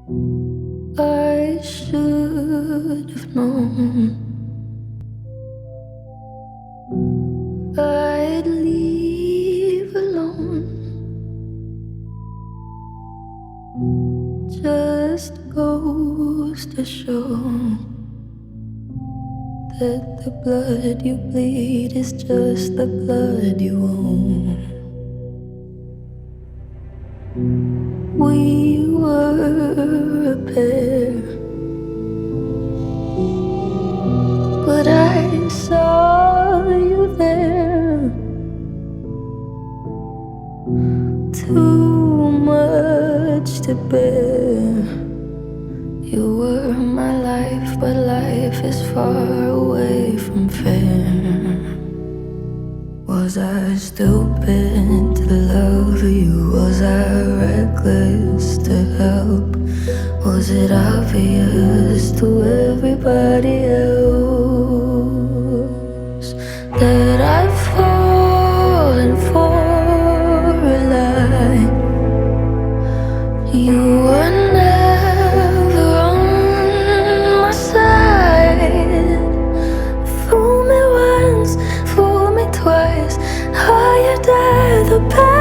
I should have known I'd leave alone. Just goes to show that the blood you bleed is just the blood you own. We were a pair, but I saw you there. Too much to bear. You were my life, but life is far away from fair. Was I stupid to love you? Was I reckless to help? Was it obvious to everybody else that I've fallen for a lie? You were never on my side. Fool me once, fool me twice. Are you there, the past?